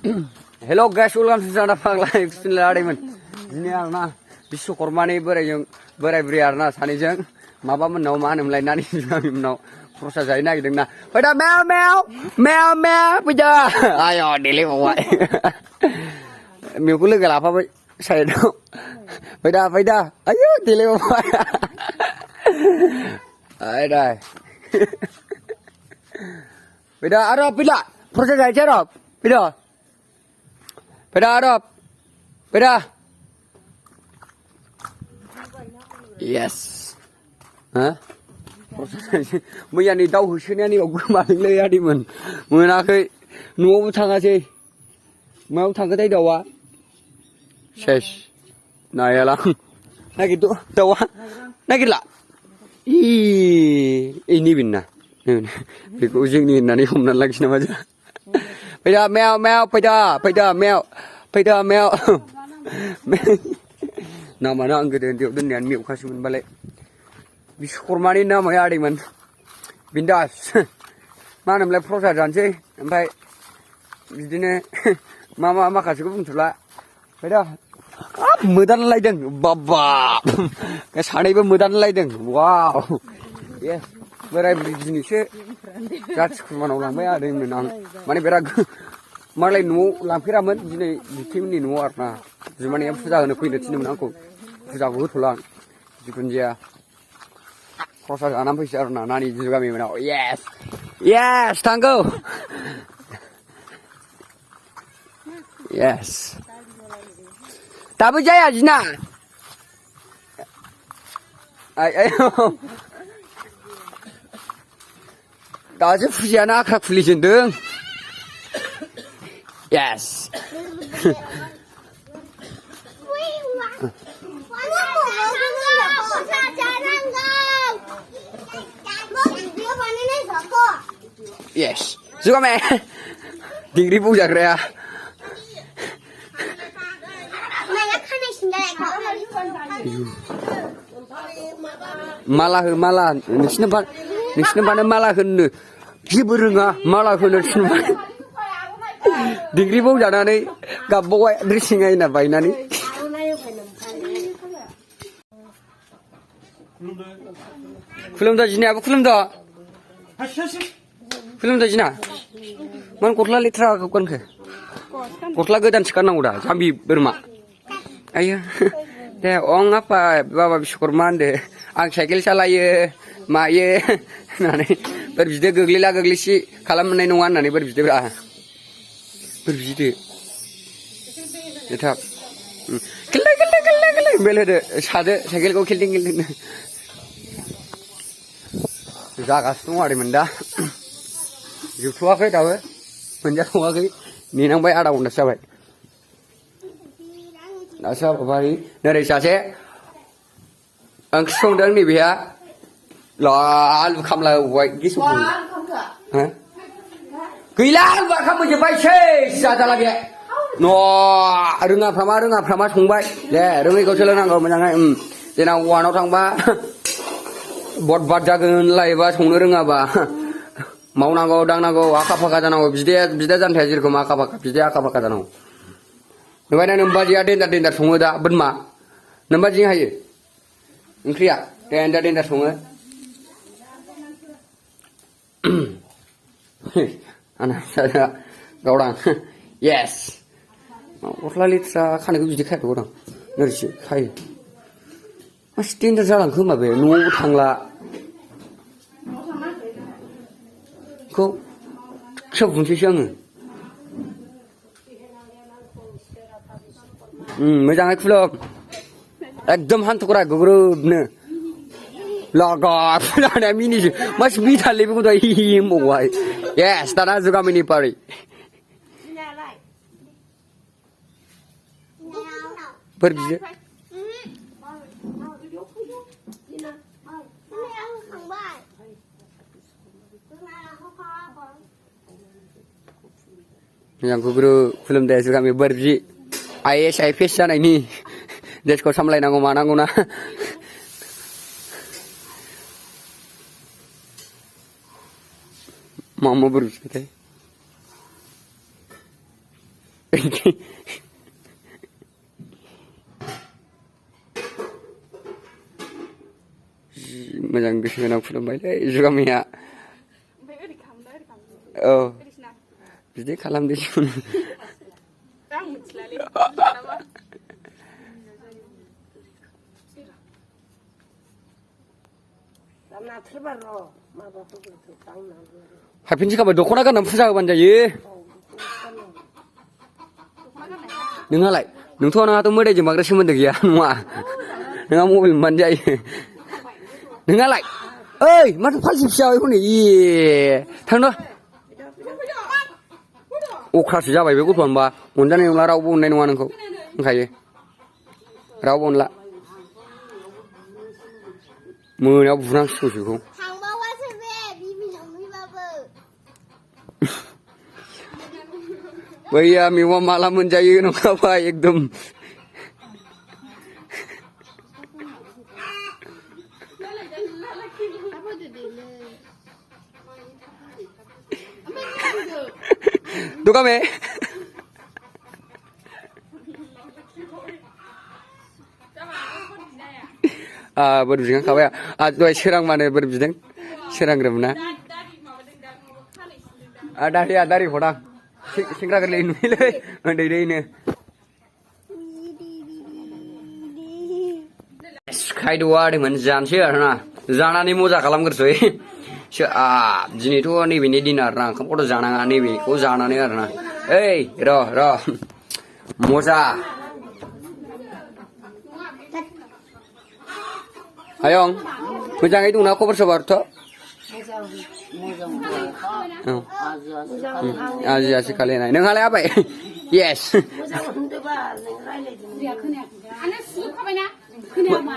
Hello guys, welcome to Santa Park Live. Bismillahirrahmanirrahim. Ini arna vishwakarma ni borai beri arna sanijeng. Maba menau mana mulai nani jugami menau prosat jaywi nagirdों ना. Pada meow puja. Ayo dili bawa. Miuku logo laफाबाय साइडआव. Pada. Ayo dili bawa. Ayo. Pada Arab pila. Prosat jaywi Arab. Pila. Pada Arab. Pada. Yes. Hah? मैया नै दाउ होसोनाया नैयाव गोमादोंलै आदैमोन मोनाखै न'आवबो थाङासै मायाव थांखोथाय दाउआ सेस नायालां नागिरद' दाउआ नागिरला नैबेना बेखौ जोंनि होननानै हमनानै लाखियो नामा जों फैदा मेव फैदा मेव नामानो आं गोदो उन्दैयाव दोननायानो मेवखासोमोनबालाय vishwakarmani namanya आदैमोन बिन्दास मा होनोमोनलाय प्रसाद जानोसै ओमफ्राय बिदिनो माखासेखौ बुंथ'ला फैदा मोदानलायदों बाबा सानैबो मोदानलायदों वाव येस बोराय बुरि दिनैसो जाथि खुरमानाव लांबाय आदैमोन आं माने बिराद मालाय न'आव लांफेरामोन दिनै बिबथैमोननि न'आव आरोना बिमानैया फुजा होनो फैनो थिनदोंमोन आंखौ फुजाखौ होथ'ला आं जिखुनु जाया prosat जानानै फैसै आरोना नानि jugami मोनाव yes थांगौ yes दाबो जाया जिना दासो फुजायानो आख्रा खुलिजेनदों yes yes jugami degree bujagraya malah nोंसिनो बानो माला होनो जेबो रोङा माला होनो थिनबाय डिग्री बुजानानै गाबबावबाय ड्रेसिं आयना बायनानै खुलुमदा जिनायाबो खुलुमदा जिना मानो गस्ला लेथ्रा गानखो गस्ला गोदानसो गाननांगौ दा जाम्बि बोरमा आयो दे अं आफा बाबा vishwakarma होनदो आं साइकेल सालायो मायो होननानै बोर बिदो गोग्लैला गोग्लैसि खालामनाय नङा होननानै बोर बिदोब्रा बोर बिदो थाब गोरलै बेल होदो सादो साइकेलखौ खिलदिं जागासिनो दं आदैमोन दा जोबथ'वाखै दाबो मोनजाथ'वाखै नेनांबाय आधा घन्टासो जाबाय दासो हाबाफारि नोरै सासे ओंख्रि संदों नैबेहा आलु खामला एवबाय गेसाव गैला आलुआ खामबोजोब्बाय सेस जाजाला बे रोङाफ्रामा संबाय दे रोङैखौ सोलोंनांगौ मोजाङै देनां वानाव थांबा बदबाद जागोन लायबा संनो रोङाबा मावनांगौ दांनांगौ आखा फाखा जानांगौ बिदा जानो थाया जेरखम आखा फाखा बिदाया आखा फाखा जानांगौ नुबायना नोमबाजिया देन्दार सङो दा बोरमा नोमबाजि हायो ओंख्रिया देन्दार सङो गावदां येस गस्ला लेथ्रा खानायखौ बिदि खायाखैबावदां नोरैसो खायो मासे देन्दार जालांखो होमबा बे न'आवबो थांला खौ सोब बुंसैसो आङो मोजाङै खुलुम एकदम हान्थुखरा गोब्रोबनो लागार फुजानाया मिनिसो मासे बिथालै बेखौ दा होनबावबाय येस दाना जुगामिनि पारि बोर बियो मोजांखौ खुलुमदे jugami बोर बि IAS IPS जानायनि देशखौ सामलायनांगौ मानांगौ ना मा बोर बिबाय मोजां गोसो गोनां खुलुमबायलै जुगामिया औ बिदि खालामदो हाफिनसै खोमा दख'ना गाननानै फुजा होबानो जायो नोंहालाय नोंहाथ' मोदायजों बांद्राय सोमोन्दो गैया नङा नोंहा मबाइल मोनबानो जायो नोंहालाय ओइ माथो फालसि फिसा हनै थांद' अख्रासो जाबाय बे गथ'आ होनबा अनजानाय नंला रावबो अननाय नङा नोंखौ होनखायो रावबो अनला मोनायाव बुनांसिगौसो बेखौ बैया मेवा माला मोनजायो नङाबा एकदम Dukame. Baru jangan kau ya. Dua serang mana baru bideng. Serang remna. Dari hodang. Singra kerjain ini, dari ini. Kai dua dengan jan sih, na. Jana ni moza kalam kerjoi. Jini tu ni bini dinar na. Kamu tu jana ni bi, kau jana ni na. Hey, roh. Moza. Ayong, macam itu nak kau bersabar tu? Aja sekali na. Neng halai apa? Yes.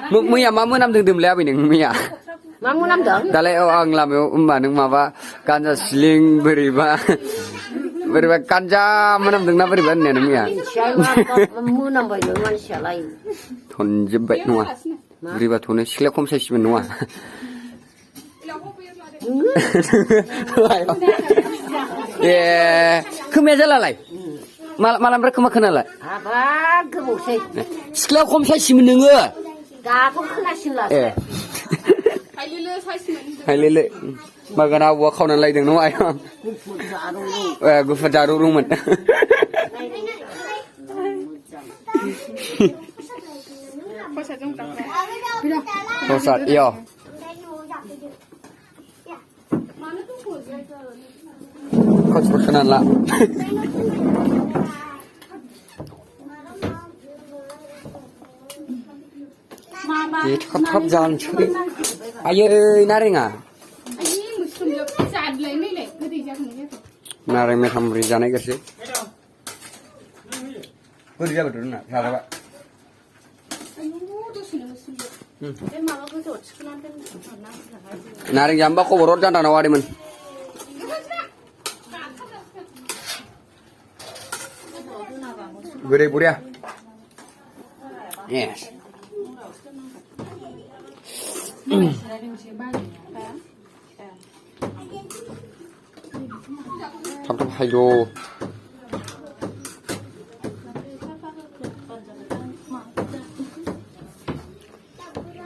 Muya mamu nam deng le apa neng muya? Mamu nam deng. Dalai orang lam umba neng maba kanja sling beriba kanja manam deng na beriba neng muya. Mamu nam bayu man shalai. Thon jebet nuah. Beriba thone sikle kom saya simen nuah. Kemana jalan lagi? Malam mereka makan apa? Apa? Kebusik. Sekolah kom saya simen dengar. Gak aku kena silat. Hai lele. Makan apa kau nak lagi dengar ayam? Gufat jaru rumen. Prosat, iya. Kau berkenan lah. Ini top jalan cuy. Ayo naring ah. Naring macam berijana kerja. Kerja betul nak, salah pak. Naring jamba kau borot jangan nawari men. Gede buria. Yes. Tam hayo.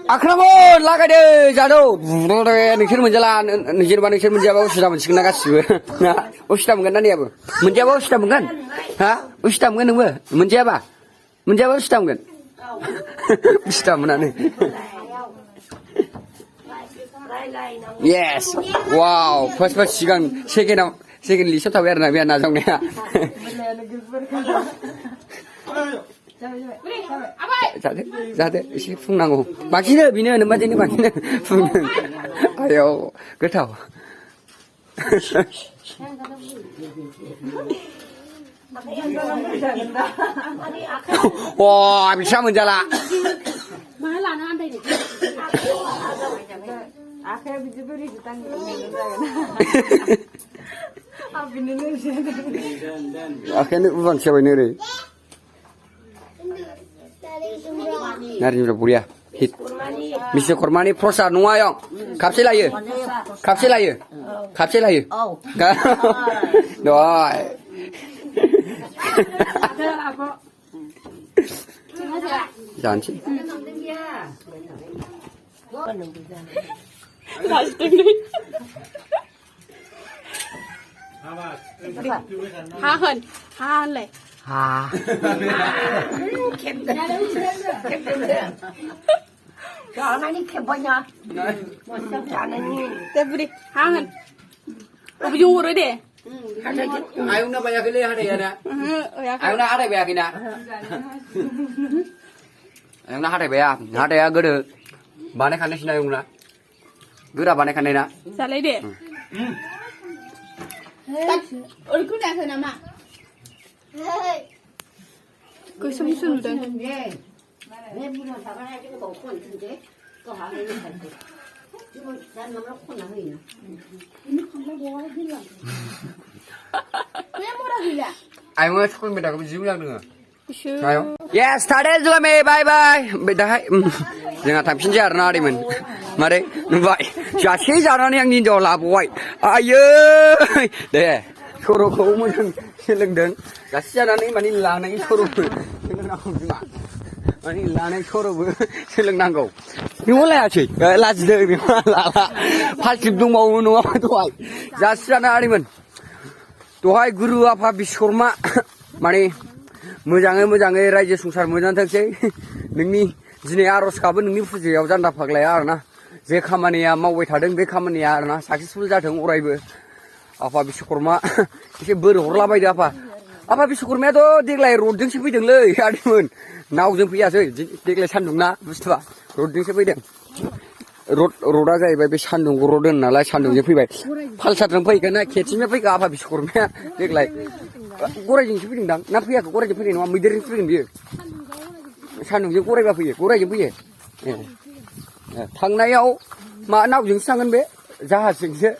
Akramon laga deh jado. Nixir menjalan, nixir menjawab sudah mencium naga siwe. Nah, sudah mengan nani apa? Menjawab sudah mengan. Hah? Sudah mengan apa? Menjawab sudah mengan. Sudah menani. Yes. Wow. Pas siang second list tahu ya nabi anak jangnya. Jatuh, isi fungangu. Makinnya bina nama jenis makinnya fungang. Ayo, getau. Wah, bisa menjala. Mana lah nanti ni? Akhirnya biji beri jutaan ni. Apa ni ni? Akhirnya uang siapa ni? Nari udah buria. Hit. Vishwakarma ni prosat nuah yang. Kapsil aja. Doi. जानोसै हा होनलाय हा जानानै खेब्बायना जानानै दे बुरि हा होन अबेजों हरो दे आयंना बायाखैलै हाथायाना आयंना हाथाय बायाखैना आयंना हाथाय बाया हाथाया गोदो बानायखानायसोना आयंना गोरा बानायखानाय ना जालाय दे ओरैखौ दाखो नामा गोसोमसो नुदों 내 물은 사가야 지금 또 콘텐데 또 하는 거 할게. 지금 난 너무 콘나 해이나. 이미 콘나 뭐가 되냐? 왜 뭐라 그래 아영아 초콜릿 메다가 지금 양등아 슈 아영 yes started jugami bye bye बेदाहाय जोंहा थांफिनसै आरोना आदैमोन मारै नुबाय जासे जानानै आं हिनजाव लाबोबाय आयै दे सर'खौ मोजां सोलोंदों जासे जानानै माने लानाय सर'बो सोलोंनांगौ बिमा माने लानाय सर'बो सोलोंनांगौ नोंबो लायासै लाजिदों नोंहा लाला फाल्टिब दंबावो नङाबा दहाय जासे जाना आदैमोन दहाय गुरु आफा बिश्वकर्मा माने मोजाङै रायजो संसार मोजां थांसै नोंनि दिनै आर'ज गाबो नोंनि फुजायाव जान्दा फाग्लाया आरोना जे खामानिया मावबाय थादों बे खामानिया आरोना साक्सेसफुल जाथों अरायबो आफा बिश्वकर्मा एसे बोर हरलाबायदो आफा बिश्वकर्मायाथ' देग्लाय रडजोंसो फैदोंलै आदैमोन नावजों फैयासै देग्लाय सान्दुंना बुस्थुआ रडजोंसो फैदों रडा जाहैबाय बे सान्दुंखौ रड होनो नालाय सान्दुंजों फैबाय पालसारजों फैगोन ना खेथिजों फैगोन आफा बिश्वकर्माया देग्लाय गरायजोंसो फैदोंदां ना फैयाखै गरायजों फैनाय नङा मैदेरजोंसो फैगोन बियो सान्दुंजों गरायबा फैयो गरायजों फैयो थांनायाव मा नावजोंसो थांगोन बे जाहाजजोंसो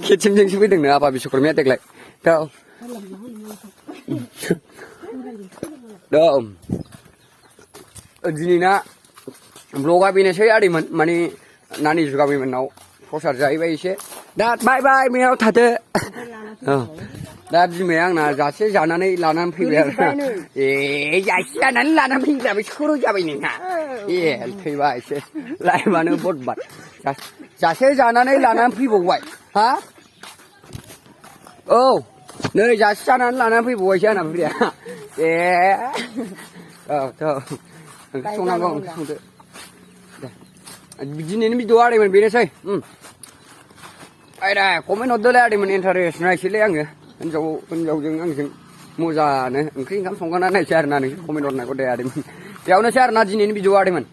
खेथिजोंसो फैदोंनो आफा बिश्वकर्माया देग्लाय दिनैना ब्लगा बेनोसै आदैमोन माने नानि जुगामिमोननाव प्रसाद जाहैबाय एसे दा बाय बाय मेयाव थादो दा बिमाया आंना जासे जानानै लानानै फैबाय आरो जासे जानानै लानानै फैजाबाय सर' जाबाय नोंहा थैबायसो लाइफआनो बरबाद जासे जानानै लानानै फैबावबाय हा औ नै जासे जानानै लानानै फैबावबायसो आंना बुरिया ओंख्रि संनांगौ ओंख्रि संदो दिनैनि भिडिअ आदैमोन बेनोसै आयदा कमेन्ट हरदोलाय आदैमोन इन्टारेस्ट नायसैलै आङो हिनजावजों आंजों मोजांनो ओंख्रि ओंखाम संगाना नायसै आरोना नोंसोर कमेन्ट हरनायखौ दे आदैमोन बेयावनोसै आरोना दिनैनि भिडिअ आदैमोन